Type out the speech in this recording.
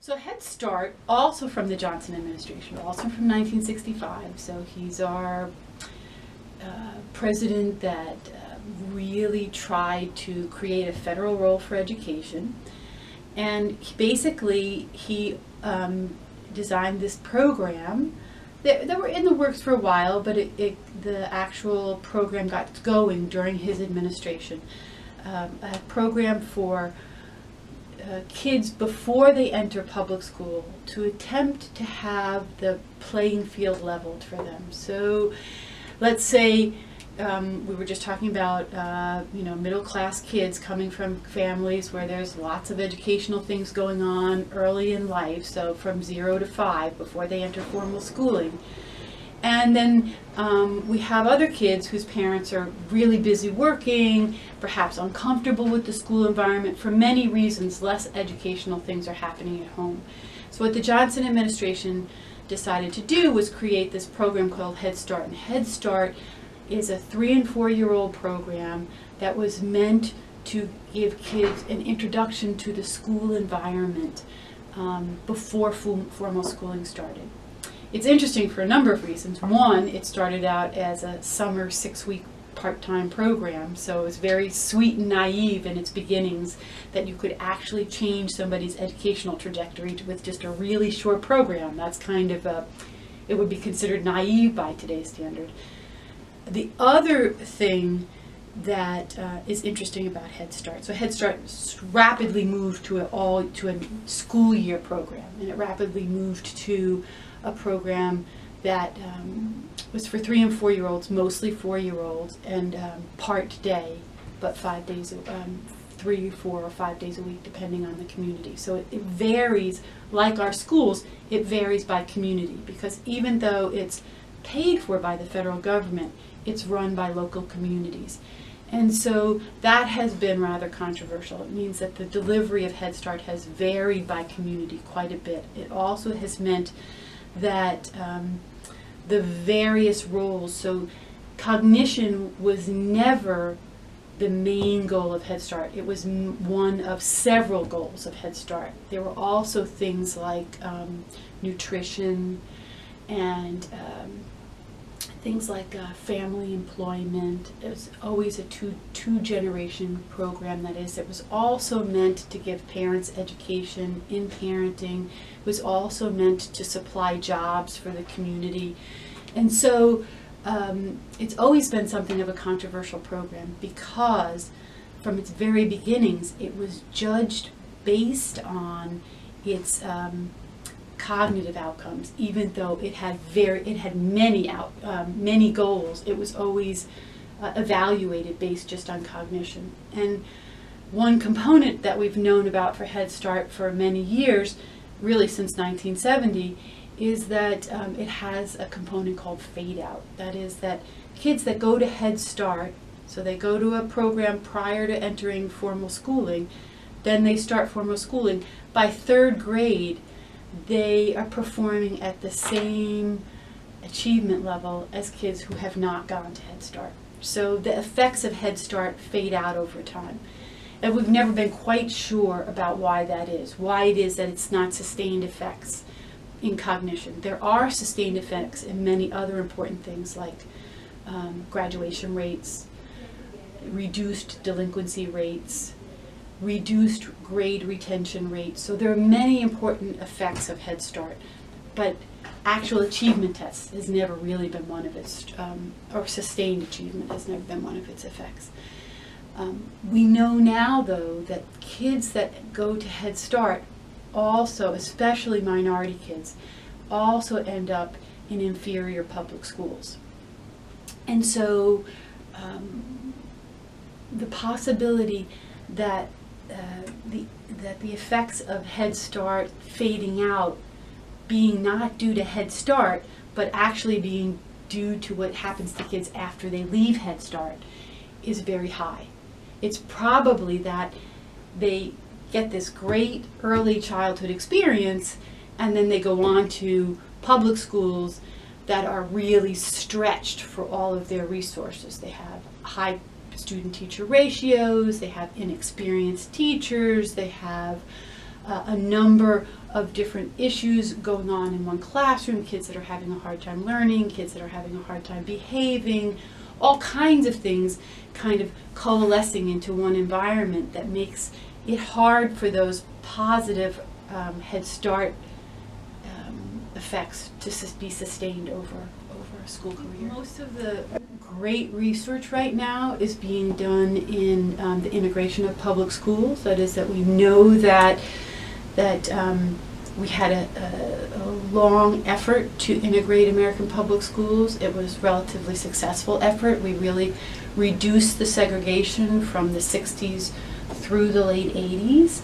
So Head Start, also from the Johnson administration, also from 1965. So he's our president that really tried to create a federal role for education. And basically, he designed this program that were in the works for a while, but the actual program got going during his administration. A program for kids before they enter public school to attempt to have the playing field leveled for them. So let's say we were just talking about middle class kids coming from families where there's lots of educational things going on early in life, so from 0 to 5 before they enter formal schooling. And then we have other kids whose parents are really busy working, perhaps uncomfortable with the school environment for many reasons. Less educational things are happening at home. So what the Johnson administration decided to do was create this program called Head Start. And Head Start is a 3- and 4-year-old program that was meant to give kids an introduction to the school environment before formal schooling started. It's interesting for a number of reasons. One, it started out as a summer 6-week part-time program, so it was very sweet and naive in its beginnings that you could actually change somebody's educational trajectory with just a really short program. That's kind of it would be considered naive by today's standard. The other thing that is interesting about Head Start. So Head Start rapidly moved to a school year program, and it rapidly moved to a program that was for 3- and 4-year-olds, mostly 4-year-olds, and part day, but 5 days, 3, 4, or 5 days a week, depending on the community. So it varies, like our schools, it varies by community, because even though it's paid for by the federal government, it's run by local communities. And so that has been rather controversial. It means that the delivery of Head Start has varied by community quite a bit. It also has meant that the various roles, so cognition was never the main goal of Head Start. It was one of several goals of Head Start. There were also things like nutrition and things like family employment. It was always a two-generation program, that is. It was also meant to give parents education in parenting. It was also meant to supply jobs for the community. And so it's always been something of a controversial program because from its very beginnings it was judged based on its cognitive outcomes. Even though it had many goals, it was always evaluated based just on cognition. And one component that we've known about for Head Start for many years, really since 1970, is that it has a component called fade out. That is, that kids that go to Head Start, so they go to a program prior to entering formal schooling, then they start formal schooling. By 3rd grade, they are performing at the same achievement level as kids who have not gone to Head Start. So the effects of Head Start fade out over time. And we've never been quite sure about why that is, why it is that it's not sustained effects in cognition. There are sustained effects in many other important things like graduation rates, reduced delinquency rates, reduced grade retention rates. So there are many important effects of Head Start, but actual achievement tests has never really been one of its, or sustained achievement has never been one of its effects. We know now, though, that kids that go to Head Start also, especially minority kids, also end up in inferior public schools. And so the possibility that the effects of Head Start fading out being not due to Head Start, but actually being due to what happens to kids after they leave Head Start is very high. It's probably that they get this great early childhood experience and then they go on to public schools that are really stretched for all of their resources. They have high student-teacher ratios, they have inexperienced teachers, they have a number of different issues going on in one classroom, kids that are having a hard time learning, kids that are having a hard time behaving, all kinds of things kind of coalescing into one environment that makes it hard for those positive Head Start effects to be sustained over a school career. Most of the great research right now is being done in the integration of public schools. That is, that we know that we had a long effort to integrate American public schools. It was a relatively successful effort. We really reduced the segregation from the 60s through the late 80s.